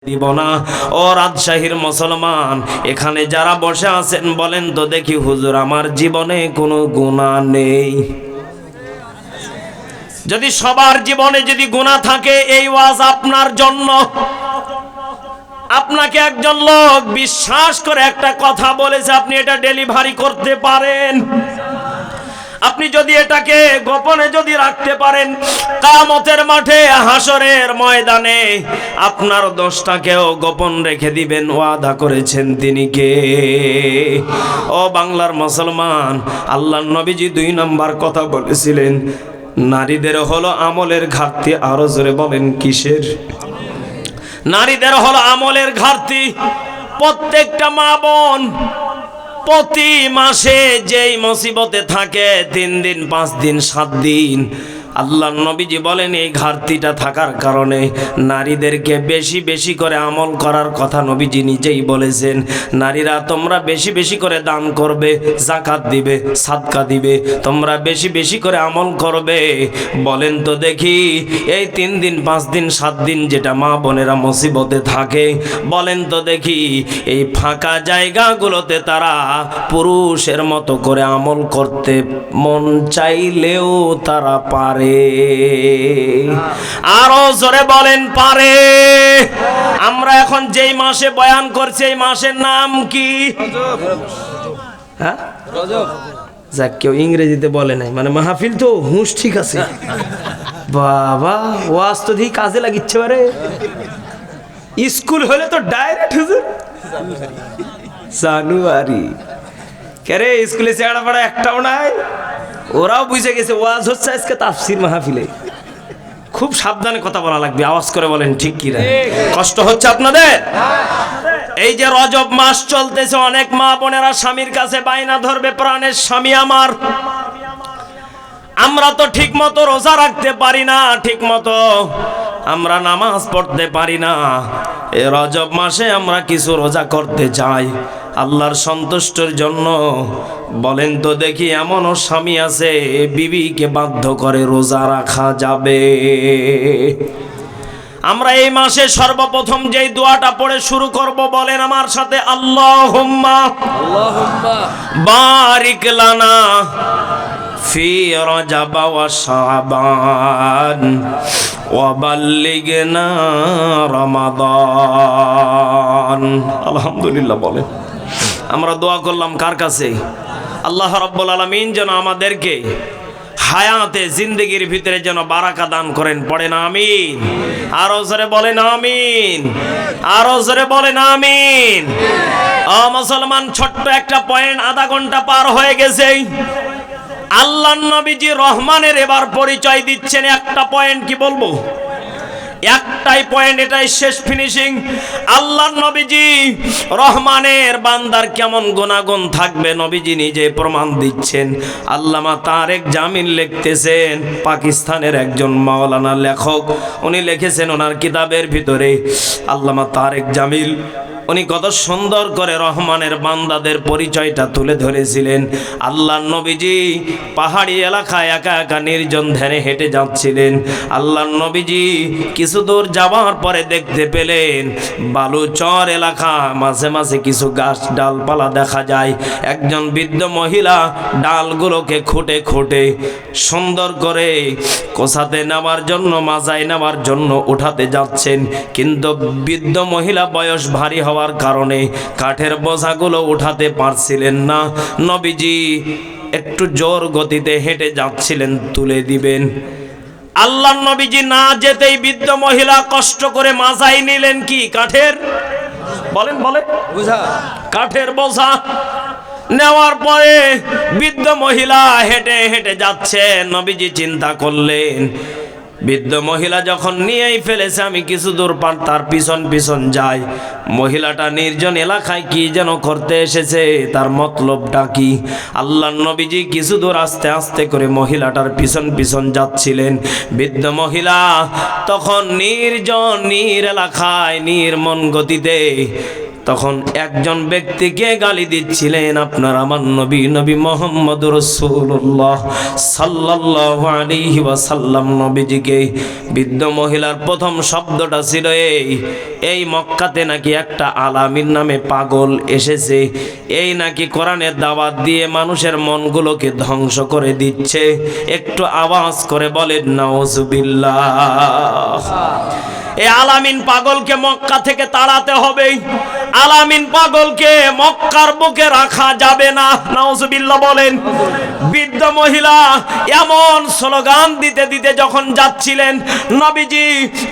দিব না। ও রাজশাহীর মুসলমান, এখানে যারা বসে আছেন বলেন তো দেখি, হুজুর আমার জীবনে কোনো গুনাহ নেই। যদি সবার জীবনে যদি গুনাহ থাকে, এই ওয়াজ আপনার জন্য। আপনাকে একজন লোক বিশ্বাস করে একটা কথা বলেছে, আপনি এটা ডেলিভারি করতে পারেন। আপনি যদি এটাকে গোপনে যদি রাখতে পারেন, কিয়ামতের মাঠে হাসরের ময়দানে আপনার দোষটাকেও গোপন রেখে দিবেন। ওয়াদা করেছেন তিনি কে? ও বাংলার মুসলমান, আল্লাহর নবীজি 2 নাম্বার কথা বলেছিলেন, নারীদের হলো আমলের ঘাটতি। আরো জোরে বলেন, কিসের? নারীদের হলো আমলের ঘাটতি। প্রত্যেকটা মা বোন প্রতি মাসে যেই মুসিবতে থাকে, 3 দিন 5 দিন 7 দিন, আল্লাহর নবীজি বলেন এই ঘাটতিটা থাকার কারণে নারীদেরকে বেশি বেশি করে আমল করার কথা নবীজি নিজেই বলেছেন। নারীরা তোমরা বেশি বেশি করে দান করবে, যাকাত দিবে, সাদকা দিবে, তোমরা বেশি বেশি করে আমল করবে। বলেন তো দেখি, এই 3 দিন 5 দিন 7 দিন যেটা মা বোনেরা মুসিবতে থাকে, বলেন তো দেখি এই ফাঁকা জায়গাগুলোতে তারা পুরুষের মতো করে আমল করতে মন চাইলেও তারা পারে? আরো জোরে বলেন, পারে। আমরা এখন যেই মাসে বয়ান করছি, এই মাসের নাম কি? হ্যাঁ, রজব। যাক, কেউ ইংরেজিতে বলে নাই, মানে মাহফিল তো হুঁশ ঠিক আছে। বাবা, ওয়াজ তো দিয়ে কাজে লাগিচ্ছে পারে। স্কুল হলে তো ডাইরেক্ট হুজুর জানুয়ারি। কেরে স্কুলে চেহারা পড়া একটাও নাই। ওরাও বুঝে গেছে ওয়াজ হচ্ছে আজকে তাফসীর মাহফিলে। খুব সাবধানে কথা বলা লাগবে, আওয়াজ করে বলেন ঠিক কি না? কষ্ট হচ্ছে আপনাদের? এই যে রজব মাস চলতেছে, অনেক মা বোনেরা স্বামীর কাছে বায়না ধরবে, প্রাণের স্বামী আমার, আমরা তো ঠিক মতো রোজা রাখতে পারি না, ঠিক মতো আমরা নামাজ পড়তে পারি না, এই রজব মাসে আমরা কিছু রোজা করতে চাই আল্লাহর সন্তুষ্টির জন্য। বলেন তো দেখি, এমনও স্বামী আছে বিবিকে বাধ্য করে রোজা রাখা যাবে? আমরা এই মাসে সর্বপ্রথম যেই দোয়াটা পড়ে শুরু করব, বলেন আমার সাথে, আল্লাহুম্মা বারিক লানা ফি রজব ওয়া শাবান ওয়া বাল্লিগনা রমাদান। আলহামদুলিল্লাহ বলেন। আমরা দোয়া করলাম কার কাছে? আল্লাহ রাব্বুল আলামিন যেন আমাদেরকে হায়াতে জিন্দেগির ভিতরে যেন বারাকা দান করেন। পড়েন আমিন। আরো জোরে বলেন আমিন। আরো জোরে বলেন আমিন। ও মুসলমান, ছোট্ট একটা পয়েন্ট, আধা ঘন্টা পার হয়ে গেছে। আল্লাহর নবীজি রহমানের এবার পরিচয় দিচ্ছেন। একটা পয়েন্ট কি বলবো? একটাই পয়েন্ট, এটাই শেষ ফিনিশিং। আল্লাহর নবীজি রহমানের বান্দার কেমন গুণাগুণ থাকবে নবীজি নিজে প্রমাণ দিচ্ছেন। আল্লামা তারেক জামিল লিখতেছেন, পাকিস্তানের একজন মাওলানা লেখক, উনি লিখেছেন ওনার কিতাবের ভিতরে, আল্লামা তারেক জামিল উনি কত সুন্দর করে রহমানের বান্দাদের পরিচয়টা তুলে ধরেছিলেন। আল্লাহর নবীজি পাহাড়ি এলাকায় একা একা নির্জন ধ্যানে হেঁটে যাচ্ছিলেন। আল্লাহর নবীজি কিছু দূর যাওয়ার পরে দেখতে পেলেন বালুচর এলাকা, মাঝে মাঝে কিছু গাছ ডালপালা দেখা যায়। একজন বৃদ্ধ মহিলা ডালগুলোকে খুঁটে খুঁটে সুন্দর করে কোসাতে নেওয়ার জন্য, মাজায় নেওয়ার জন্য উঠাতে যাচ্ছেন, কিন্তু বৃদ্ধ মহিলা বয়স ভারী হওয়ার কারণে কাঠের বোঝাগুলো উঠাতে পারছিলেন না। নবীজি একটু জোর গতিতে হেঁটে যাচ্ছিলেন, তুলে দিবেন। আল্লাহর নবীজি না যেতেই বৃদ্ধ মহিলা কষ্ট করে মাজায় নিলেন কি? কাঠের, বলেন বলেন, বোঝা, কাঠের বোঝা। নেওয়ার পরে বৃদ্ধ মহিলা হেঁটে হেঁটে যাচ্ছে। নবীজি চিন্তা করলেন, বৃদ্ধ মহিলা যখন নিয়েই ফেলেছে, আমি কিছু দূর পার তার পিছন পিছন যাই। মহিলাটা নির্জন এলাকায় কি যেন করতে এসেছে, তার মতলবটা কি? আল্লাহর নবীজি কিছু দূর আস্তে আস্তে করে মহিলাটার পিছন পিছন যাচ্ছিলেন। বৃদ্ধ মহিলা তখন নির্জন নির এলাকায় নির্মন গতিতে তখন একজন ব্যক্তিকে গালি দিচ্ছিলেন আপনার আমার নবী, নবী মুহাম্মদ রাসূলুল্লাহ সাল্লাল্লাহু আলাইহি ওয়াসাল্লাম নবীজিকে। বৃদ্ধ মহিলার প্রথম শব্দটা ছিল এই মক্কাতে নাকি একটা আলামিন নামে পাগল এসেছে, এই নাকি কোরআনের দাওয়াত দিয়ে মানুষের মনগুলোকে ধ্বংস করে দিচ্ছে। একটু আওয়াজ করে বলেন নাউজুবিল্লাহ। এই আলামিন পাগলকে মক্কা থেকে তাড়াতে হবে। আলামিন পাগলকে মক্কার বুকে রাখা যাবে না। নাউজুবিল্লাহ বলেন। বৃদ্ধ মহিলা এমন স্লোগান দিতে দিতে যখন যাচ্ছিলেন, নবীজি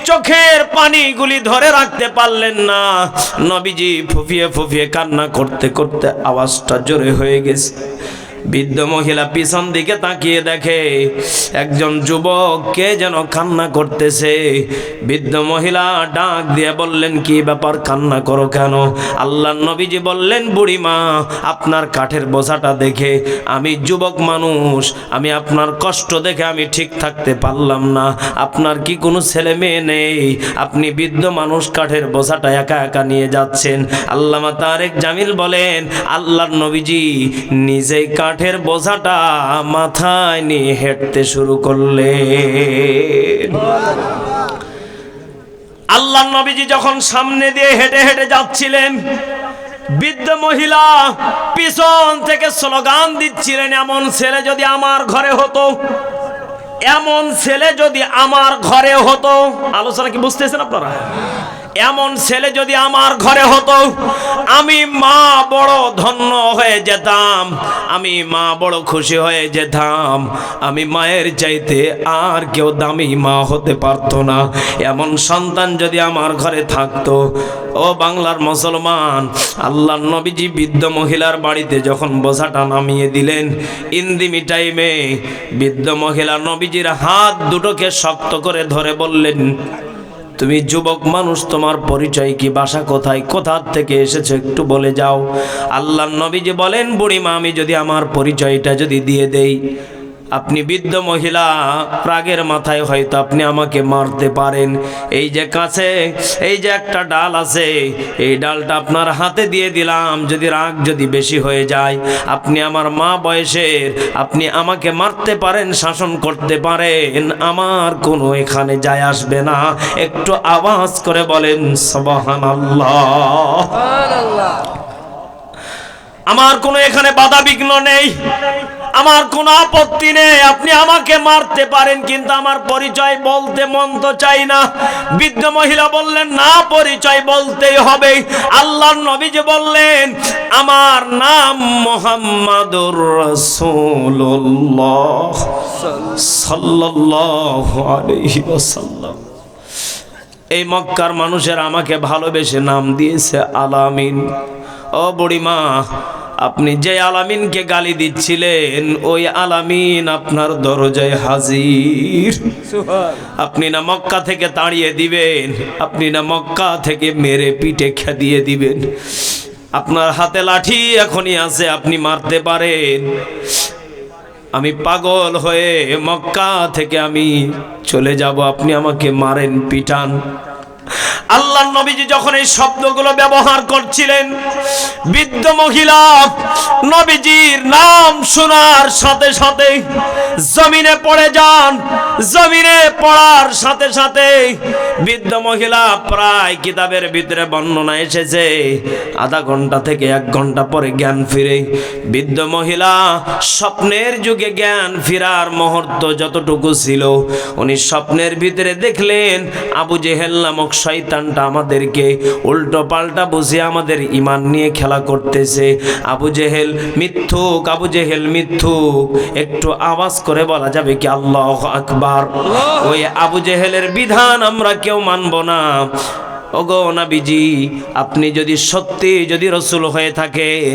চোখের পানিগুলি ধরে রাখতে পারলেন না। নবীজি ফুফিয়ে ফুফিয়ে কান্না করতে করতে আওয়াজটা জোরে হয়ে গেছে। বৃদ্ধ মহিলা পিছন দিকে তাকিয়ে দেখে একজন যুবককে যেন কান্না করতেছে। বৃদ্ধ মহিলা ডাক দিয়ে বললেন, কি ব্যাপার, কান্না করো কেন? আল্লাহর নবীজি বললেন, বুড়িমা, আপনার কাঠের বোঝাটা দেখে আমি যুবক মানুষ, আমি আপনার কষ্ট দেখে আমি ঠিক থাকতে পারলাম না। আপনার কি কোনো ছেলে মেয়ে নেই? আপনি বৃদ্ধ মানুষ কাঠের বোঝাটা একা একা নিয়ে যাচ্ছেন। আল্লামা তারেক জামিল বলেন, আল্লাহর নবীজি নিজেই কাঠের বোঝাটা মাথায় নিয়ে হেঁটতে শুরু করলেন। আল্লাহর নবীজি যখন সামনে দিয়ে হেঁটে হেঁটে যাচ্ছিলেন, বৃদ্ধ মহিলা পিছন থেকে স্লোগান দিচ্ছিলেন, এমন ছেলে যদি আমার ঘরে হতো, এমন ছেলে যদি আমার ঘরে হতো। আলোচনা কি বুঝতেছেন আপনারা? এমন ছেলে যদি আমার ঘরে হতো, আমি মা বড় ধন্য হয়ে যেতাম, আমি মা বড় খুশি হয়ে যেতাম। আমি মায়ের চাইতে আর কেউ দামি মা হতে পারতো না। এমন সন্তান যদি আমার ঘরে থাকতো। ও বাংলার মুসলমান, আল্লাহর নবীজি বৃদ্ধ মহিলার বাড়িতে যখন বোঝাটা নামিয়ে দিলেন, ইন্দিমি টাইমে বৃদ্ধ মহিলা নবীজির হাত দুটোকে শক্ত করে ধরে বললেন, তুমি যুবক মানুষ, তোমার পরিচয় কি, বাসা কোথায়, কোথা থেকে এসেছো, একটু বলে যাও। আল্লাহর নবীজি বলেন, বুড়িমা, আমি যদি আমার পরিচয়টা যদি দিয়ে দেই, আপনি বৃদ্ধ মহিলা রাগের মাথায় হয়তো আপনি আমাকে মারতে পারেন। এই যে কাছে এই যে একটা ডাল আছে, এই ডালটা আপনার হাতে দিয়ে দিলাম। যদি রাগ যদি বেশি হয়ে যায়, আপনি আমার মা বয়সের, আপনি আমাকে মারতে পারেন, শাসন করতে পারেন, আমার কোনো এখানে যায় আসবে না। একটু আওয়াজ করে বলেন সুবহানাল্লাহ। আমার কোনো এখানে বাধা বিঘ্ন নেই, আমার কোনো আপত্তি নেই, আপনি আমাকে মারতে পারেন, কিন্তু আমার পরিচয় বলতে মন তো চাই না। বৃদ্ধ মহিলা বললেন, না, পরিচয় বলতেই হবে। আল্লাহর নবীজি বললেন, আমার নাম মুহাম্মাদুর রাসূলুল্লাহ সাল্লাল্লাহু আলাইহি ওয়াসাল্লাম। এই মক্কার মানুষের আমাকে ভালোবেসে নাম দিয়েছে আলামিন। ও বুড়িমা, আপনি যে আলামিনকে গালি দিচ্ছিলেন, ওই আলামিন আপনার দরজায় হাজির। আপনি না মক্কা থেকে তাড়িয়ে দিবেন, আপনি না মক্কা থেকে মেরে পিঠে খেদিয়ে দিবেন। আপনার হাতে লাঠি এখনই আছে, আপনি মারতে পারেন। আমি পাগল হয়ে মক্কা থেকে আমি চলে যাব, আপনি আমাকে মারেন, পিটান। আল্লাহর নবীজি যখন এই শব্দগুলো ব্যবহার করছিলেন, বৃদ্ধ মহিলা নবীজির নাম শোনার সাথে সাথে জমিনে পড়ে যান। জমিনে পড়ার সাথে সাথে বৃদ্ধ মহিলা, প্রায় কিতাবের ভিতরে বর্ণনা এসেছে, আধা ঘন্টা থেকে 1 ঘন্টা পরে জ্ঞান ফিরে। বৃদ্ধ মহিলা স্বপ্নের যুগে জ্ঞান ফেরার মুহূর্ত যতটুকু ছিল, উনি স্বপ্নের ভিতরে দেখলেন আবু জেহেল নামক শয়তানটা আমাদেরকে উল্টো পাল্টা বুঝিয়ে আমাদের ঈমান নিয়ে খেলা করতেছে। আবু জেহেল মিথ্যুক, আবু জেহেল মিথ্যুক। একটু আওয়াজ করে বলা যাবে কি আল্লাহু আকবার? ওই আবু জেহেলের বিধান আমরা কেউ মানব না। ওগো নবীজি, আপনি যদি সত্যি যদি রাসূল হয়ে থাকেন,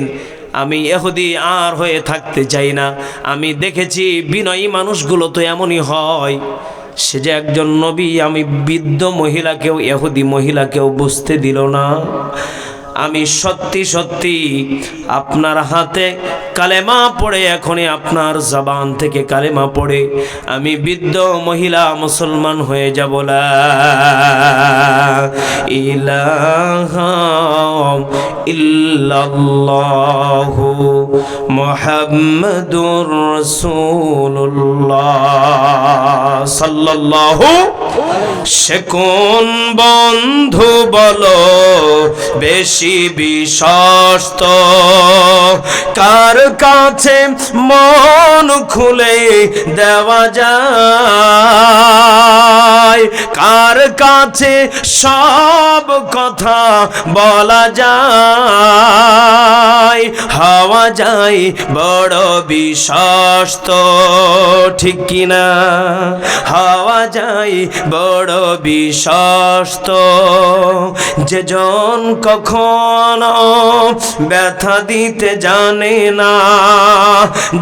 আমি ইহুদি আর হয়ে থাকতে চাই না। আমি দেখেছি বিনয়ী মানুষগুলো তো এমনই হয়। সে যে একজন নবী, আমি বৃদ্ধ মহিলাকেও, ইহুদি মহিলাকেও বুঝতে দিল না। আমি সত্যি সত্যি আপনার হাতে কালেমা পড়ে, এখনই আপনার জবান থেকে কালেমা পড়ে আমি বৃদ্ধ মহিলা মুসলমান হয়ে যাব। লা ইলাহা ইল্লাল্লাহু মুহাম্মাদুর রাসূলুল্লাহ সাল্লাল্লাহু। সে কোন বন্ধু বলো বেশি বিশ্বস্ত, কার কাছে মন খুলে দেওয়া যায়, কার কাছে সব কথা বলা যায়, হওয়া যায় বড় বিশ্বস্ত, ঠিক কিনা? হওয়া যায় বড় বিশ্বস্ত। যেজন কখনো ব্যথা দিতে জানে না,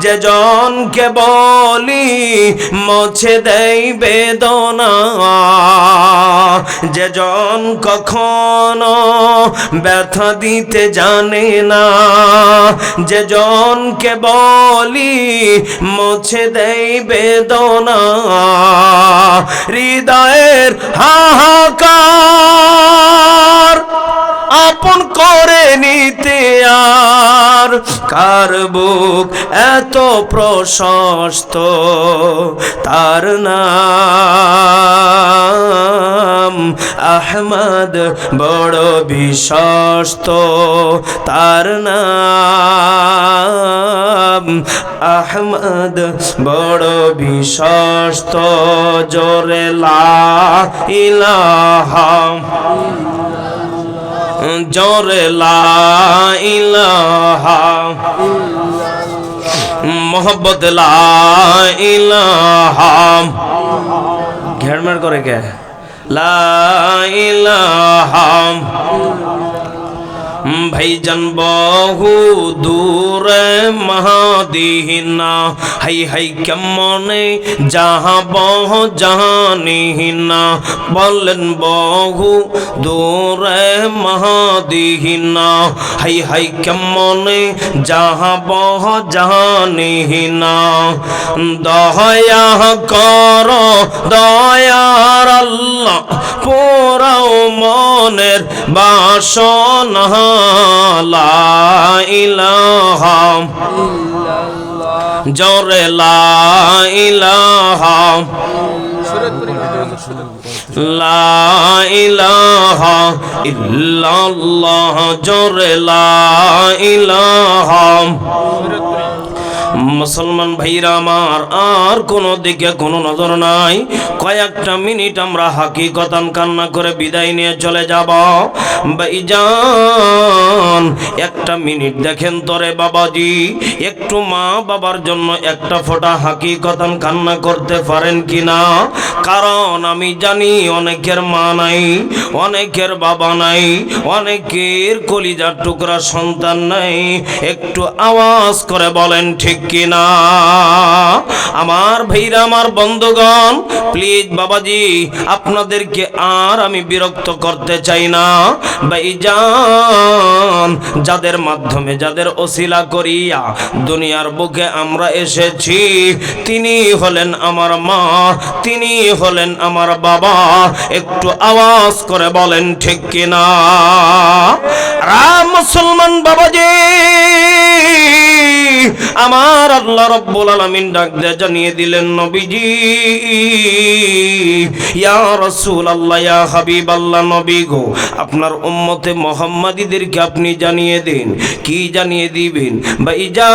যেজনকে বলি মুছে দেয় বেদনা, যেজন কখনো ব্যথা দিতে জানে না, যেজনকে বলি মুছে দেয় বেদনা, হৃদয়ের হাহাকার আপন করে নিতে আর কার বুক এত প্রশস্ত, তার নাম আহমদ বড় বিশ্বস্ত, তার নাম আহমদ বড় বিশ্বস্ত। জোরে লা ইলাহা, জোরে লা ইলাহা, মোহব্বত লা ইলাহা। ঘেরমার করে কে? লা ইলাহা। ভাইজান বহু দূরে মহাদিনা, হাই হাই কেমনে যাহাব জানিনা, বলেন বহু দূরে মহাদিনা, হাই হাই কেমনে যাহাব জানিনা। দয়া কর দয়ার আল্লাহ, পোড়াও মনের বাসনা, লা ইলাহা ইল্লাল্লাহ, জোরে লা ইলাহা, লা ইলাহা ইল্লাল্লাহ, জোরে লা ইলাহা। মুসলমান ভাইরা আমার, আর কোনো দিকে কোনো নজর নাই। কয়েকটা মিনিট আমরা হাকিকতান কান্না করে বিদায় নিয়ে চলে যাব। ভাইজান একটা মিনিট দেখেন তোরে বাবাজি, একটু মা বাবার জন্য একটা ফোঁটা হাকিকতান কান্না করতে পারেন কিনা? কারণ আমি জানি অনেকের মা নাই, অনেকের বাবা নাই, অনেকের কলিজার টুকরা সন্তান নাই। একটু আওয়াজ করে বলেন ঠিক কিনা? আমার ভাইরা, আমার বন্ধুগণ, প্লিজ বাবাজি আপনাদেরকে আর আমি বিরক্ত করতে চাই না। ভাইজান, যাদের মাধ্যমে, যাদের ওসিলা করিয়া দুনিয়ার বুকে আমরা এসেছি, তিনি হলেন আমার মা, তিনি হলেন আমার বাবা। একটু আওয়াজ করে বলেন ঠিক কিনা? রাম মুসলমান বাবাজি, আমার আল্লাহ রাব্বুল আলামিন ডাক দিয়ে জানিয়ে দিলেন, নবীজি, ইয়া রাসূলুল্লাহ, ইয়া হাবিবাল্লাহ, নবী গো, আপনার উম্মতে মুহাম্মাদীদেরকে আপনি জানিয়ে দিন। কি জানিয়ে দিবেন? ভাইজান,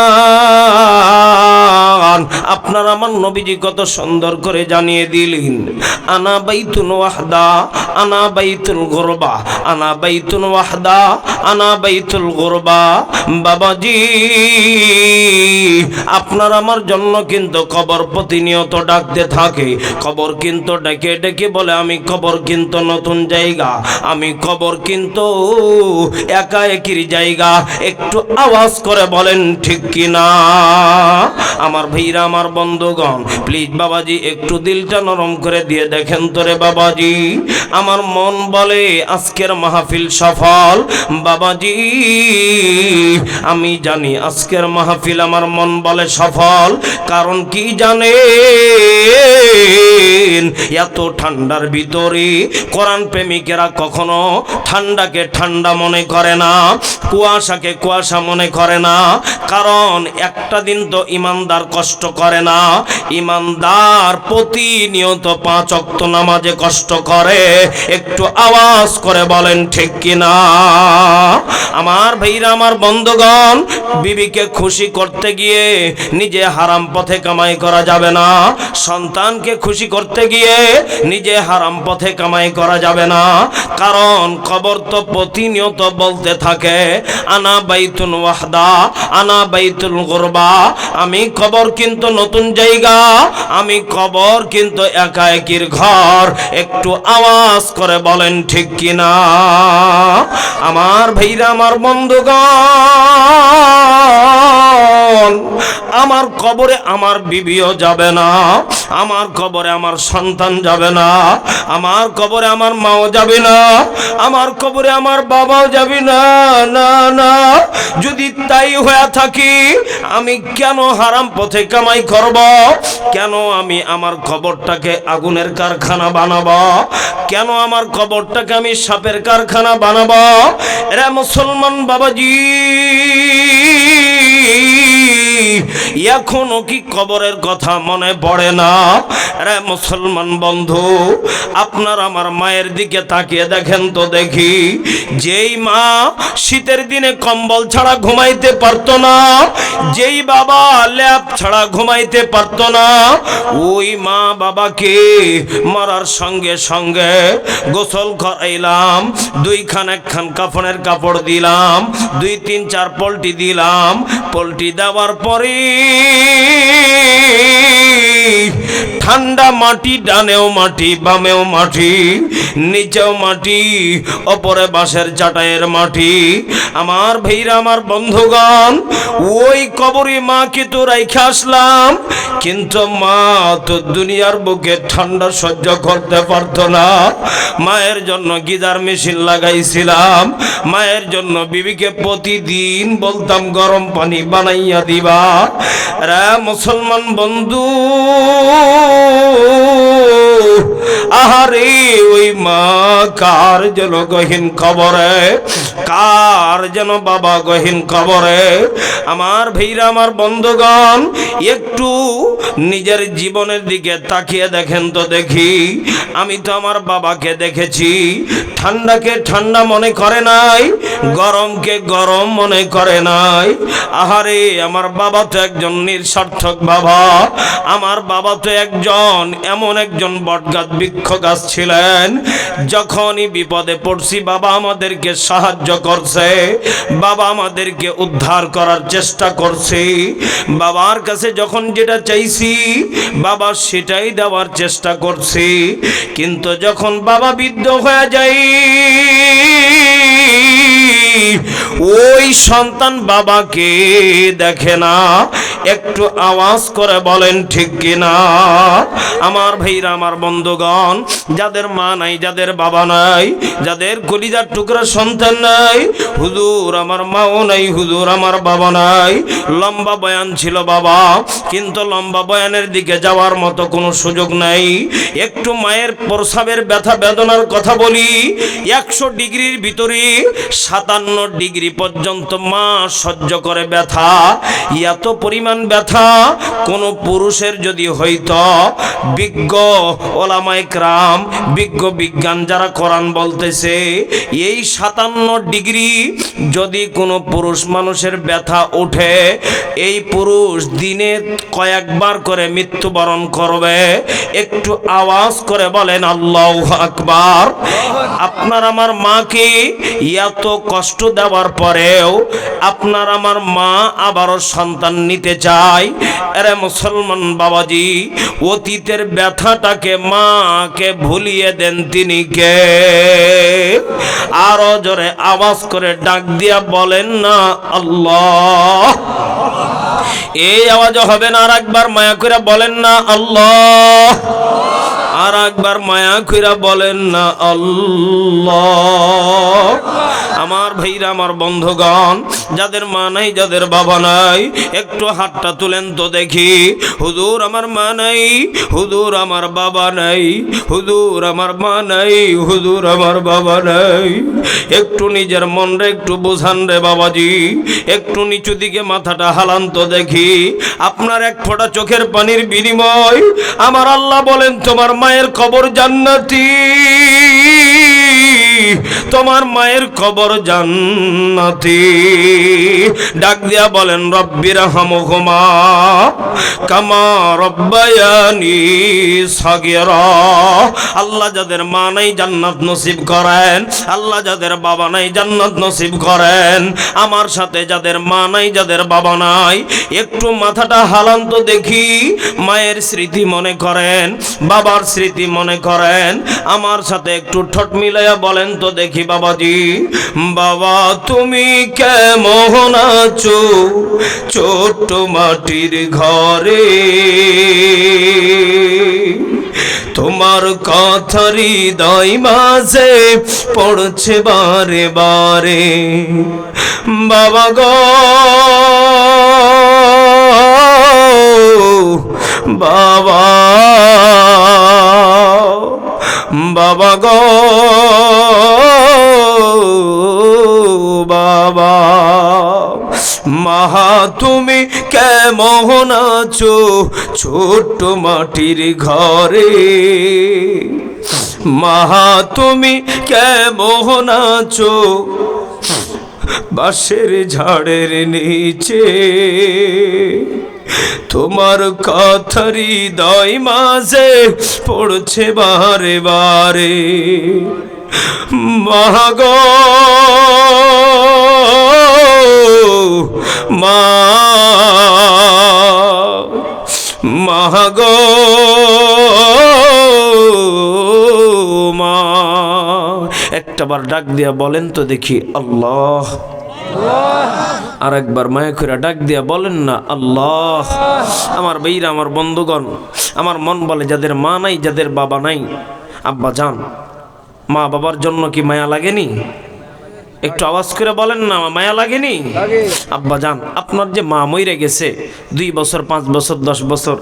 আপনার আমার নবীজি কত সুন্দর করে জানিয়ে দিলেন, আনা বাইতুল ওয়াহদা, আনা বাইতুল গুরবা, আনা বাইতুল ওয়াহদা, আনা বাইতুল গুরবা। বাবাজি, আপনার আমার জন্য কিন্তু কবর প্রতিনিয়ত ডাকতে থাকে। কবর কিন্তু ডেকে ডেকে বলে, আমি কবর কিন্তু নতুন জায়গা, আমি কবর কিন্তু একা একই জায়গা। একটু আওয়াজ করে বলেন ঠিক কিনা? আমার ভাইরা, আমার বন্ধুগণ, প্লিজ বাবাজি একটু দিলটা নরম করে দিয়ে দেখেন তোরে বাবাজি। আমার মন বলে আজকের মাহফিল সফল। বাবা বাবাজি আমি জানি আজকের মাহফিল আমার মন বলে সফল, কারণ কি জানেন, এত ঠান্ডার ভিতরে কোরআন প্রেমিকেরা কখনো ঠান্ডাকে ঠান্ডা মনে করে না, কুয়াশাকে কুয়াশা মনে করে না। কারণ একটা দিন তো ইমানদার কষ্ট করে না, ইমানদার প্রতিনিয়ত 5 ওয়াক্ত নামাজে কষ্ট করে। একটু আওয়াজ করে বলেন ঠিক কিনা? আমার ভাইরা, আমার বন্ধুগণ, বিবিকে খুশি করতে গিয়ে নিজে হারাম পথে কামাই করা যাবে না, সন্তানকে খুশি করতে গিয়ে নিজে হারাম পথে কামাই করা যাবে না। কারণ কবর তো প্রতিনিয়ত বলতে থাকে আনা বাইতুল ওয়াহদা, আনা বাইতুল গুরবা, আমি কবর কিন্তু নতুন জায়গা, আমি কবর কিন্তু একা একির ঘর। একটু আওয়াজ করে বলেন ঠিক কিনা? আমার ভাইরা, আমার বন্ধুগণ, আমার কবরে আমার বিবিও যাবে না, আমার কবরে আমার সন্তান যাবে না, আমার কবরে আমার মাও যাবে না, আমার কবরে আমার বাবাও যাবে না। না না, যদি তাই হয়ে থাকি আমি কেন হারাম পথে কামাই করব? কেন আমি আমার কবরটাকে আগুনের কারখানা বানাবো? কেন আমার কবরটাকে আমি সাপের কারখানা বানাবো? এরা মুসলমান বাবাজি, এখনো কি কবরের কথা মনে পড়ে না? রে মুসলমান বন্ধু, আপনার আমার মায়ের দিকে তাকিয়ে দেখেন তো দেখি, যেই মা শীতের দিনে কম্বল ছাড়া ঘুমাইতে পারতো না, যেই বাবা ল্যাপ ছাড়া ঘুমাইতে পারতো না, ওই মা বাবাকে মরার সঙ্গে সঙ্গে গোসল করাইলাম, 2 খান 1 খান কাফনের কাপড় দিলাম, 2 3 4 পল্টি দিলাম। পল্টি দেওয়ার পরে ঠান্ডা মাটি, ডানেও মাটি বামেও মাটি, নিচেও মাটি, ওপরে বাঁশের চাটাইয়ের মাটি। আমার ভাইরা, আমার বন্ধুগণ, ওই কবরে মাকে তো রাইখা আসলাম, কিন্তু মা তো দুনিয়ার বুকে ঠান্ডা সহ্য করতে পারতো না। মায়ের জন্য গিজার মেশিন লাগাইছিলাম, মায়ের জন্য বিবিকে প্রতিদিন বলতাম গরম পানি বানাইয়া দিবা। রে মুসলমান বন্ধু, আহারে ওই মা কার যেন গহীন কবরে, কার যেন বাবা গহীন কবরে। আমার ভাইরা, আমার বন্ধুগণ, একটু নিজের জীবনের দিকে তাকিয়ে দেখেন তো দেখি, আমি তো আমার বাবাকে দেখেছি ঠান্ডাকে ঠান্ডা মনে করে নাই, গরমকে গরম মনে করে নাই। আহারে আমার বাবা তো একজন নিঃস্বার্থক বাবা, আমার বাবা তো একজন এমন একজন বটগাছ বৃক্ষ গাছ ছিলেন। যখনই বিপদে পড়ছি বাবা আমাদেরকে সাহায্য করছে, বাবা আমাদেরকে উদ্ধার করার চেষ্টা করছে। বাবার কাছে যখন যেটা চাইছি বাবা সেটাই দেওয়ার চেষ্টা করছি। কিন্তু যখন বাবা বৃদ্ধ হয়ে যায়, ওই সন্তান বাবাকে দেখে না। একটু আওয়াজ করে বলেন ঠিক কিনা? আমার ভাইরা, আমার বন্ধুগণ, যাদের মা নাই, যাদের বাবা নাই, যাদের কলিজার টুকরা সন্তান নাই, হুজুর আমার মাও নাই, হুজুর আমার বাবা নাই। লম্বা বয়ান ছিল বাবা, কিন্তু লম্বা বয়ানের দিকে যাওয়ার মতো কোনো সুযোগ নাই। একটু মায়ের প্রস্রাবের ব্যথা বেদনার কথা বলি। 100 ডিগ্রির ভিতরে 57 ডিগ্রি পর্যন্ত মা সহ্য করে ব্যথা। এত পরিমাণ ব্যথা কোনো পুরুষের যদি হইতো, বিজ্ঞ ওলামায়ে কেরাম, বিজ্ঞ বিজ্ঞান যারা কোরআন বলতেছে, এই 57 ডিগ্রি যদি কোনো পুরুষ মানুষের ব্যথা ওঠে, এই পুরুষ দিনে কয়েকবার করে মৃত্যুবরণ করবে। একটু আওয়াজ করে বলেন আল্লাহু আকবার। আপনার আমার মাকে এত কষ্ট দেওয়ার পরেও আপনার আমার মা আবারও সন্তান নিতে চায়। আরে মুসলমান বাবাজি, অতীতের ব্যথাটাকে মাকে ভুলিয়ে দেন তিনি কে? আরো জোরে আওয়াজ করে ডাক দিয়া বলেন না আল্লাহ। এই আওয়াজও হবে না, আর একবার মায়া করে বলেন না আল্লাহ। আর একবার মায়া কইরা বলেন না আল্লাহ। আমার ভাইরা, আমার বন্ধুগণ, যাদের মা নাই, যাদের বাবা নাই, একটু হাতটা তুলেন তো দেখি। হুজুর আমার মা নাই, হুজুর আমার বাবা নাই, হুজুর আমার মা নাই, হুজুর আমার বাবা নাই। একটু নিজের মনরে একটু বোঝান রে বাবাজি, একটু নিচু দিকে মাথাটা হালান তো দেখি। আপনার এক ফোঁটা চোখের পানির বিনিময় আমার আল্লাহ বলেন তোমার মায়ের কবর জান্নাতি, তোমার মায়ের কবর জান্নাতি। ডাক দিয়া বলেন রব্বির হামহুমা কামা রব্বায়ানি সাগীরা। আল্লাহ যাদের মা নাই জান্নাত নসিব করেন, আল্লাহ যাদের বাবা নাই জান্নাত নসিব করেন। আমার সাথে যাদের মা নাই, যাদের বাবা নাই, একটু মাথাটা হালান তো দেখি। মায়ের স্মৃতি মনে করেন, বাবার স্মৃতি মনে করেন। আমার সাথে একটু ঠোঁট মিলাইয়া বলেন তো দেখি বাবাজি, বাবা তুমি কেমন আছো ছোট্ট মাটির ঘরে, তোমার কথা হৃদয় মাঝে পড়ছে বারে বারে। বাবা গো, বাবা, বাবা গো, বাবা, মাহা তুমি কেমন আছো ছোট্ট মাটির ঘরে, মাহা তুমি কেমন আছো বাঁশের ঝাড়ের নিচে, তোমার কথা হৃদয় মাঝে পড়ছে বারে বারে। মা গো, মা, মা গো, মা। একটাবার ডাক দিয়া বলেন তো দেখি আল্লাহ। আর একবার মায়া করে ডাক দিয়া বলেন না আল্লাহ। আমার ভাইরা, আমার বন্ধুগণ, আমার মন বলে যাদের মা নাই, যাদের বাবা নাই, আব্বা যান, মা বাবার জন্য কি মায়া লাগেনি? একটু আওয়াজ করে বলেন না, মায়া লাগেনি? আব্বা যান, আপনার যে মা মইরে গেছে 2 বছর, 5 বছর, 10 বছর,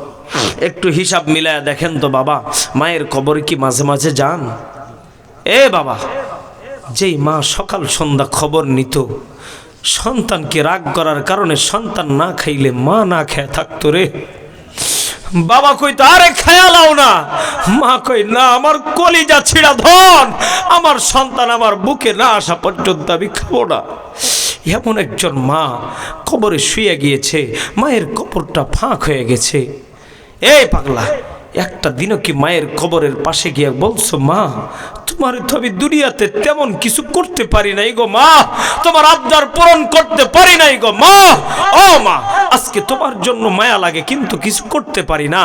একটু হিসাব মিলায়া দেখেন তো বাবা, মায়ের কবর কি মাঝে মাঝে যান? এ বাবা, যেই মা সকাল সন্ধ্যা খবর নিত, সন্তানকে রাগ করার কারণে সন্তান না খাইলে মা না খেয়ে থাকতো রে। বাবা কইতো আরে খেয়ালাও না, মা কই না আমার কলিজা ছিঁড়া ধন, আমার সন্তান আমার বুকে না আসা পর্যন্ত আমি খাবো না। এমন একজন মা কবরে শুয়ে গিয়েছে, মায়ের কবরটা ফাঁক হয়ে গেছে। এই পাগলা, একটা দিনও কি মায়ের কবরের পাশে গিয়ে বলছো মা তোমার তো আমি দুনিয়াতে তেমন কিছু করতে পারি নাই গো মা, তোমার আবদার পূরণ করতে পারি নাই গো মা। ও মা, আজকে তোমার জন্য মায়া লাগে কিন্তু কিছু করতে পারি না।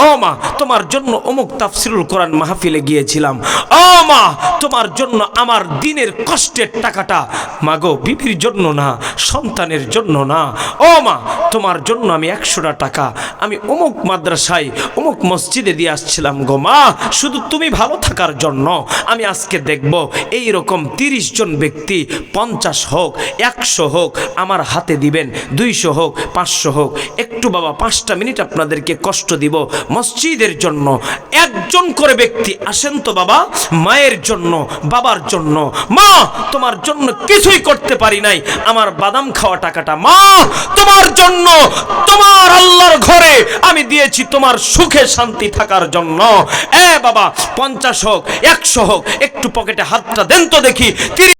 ও মা, তোমার জন্য অমুক তাফসিরুল কোরআন মাহফিলে গিয়েছিলাম। ও মা, তোমার জন্য আমার দিনের কষ্টের টাকাটা মাগো বিবির জন্য না, সন্তানের জন্য না। ও মা, তোমার জন্য আমি 100টা টাকা আমি অমুক মাদ্রাসায় অমুক মসজিদে দিয়ে আসছিলাম গো মা, শুধু তুমি ভালো থাকার জন্য। আমি আজকে দেখব এই রকম 30 জন ব্যক্তি, 50 হোক, 100 হোক, আমার হাতে দিবেন, 200 হোক, 500 হোক। একটু বাবা 5টা মিনিট আপনাদেরকে কষ্ট দিব মসজিদের জন্য। একজন করে ব্যক্তি আসেন তো বাবা, মায়ের জন্য, বাবার জন্য। মা, তোমার জন্য কিছুই করতে পারি নাই, আমার বাদাম খাওয়া টাকাটা মা তোমার জন্য, তোমার আল্লাহর ঘরে আমি দিয়েছি তোমার সুখে শান্তি থাকার জন্য। এ বাবা, 50 হোক, 100 হোক, একটু পকেটে হাতটা দেন তো দেখি।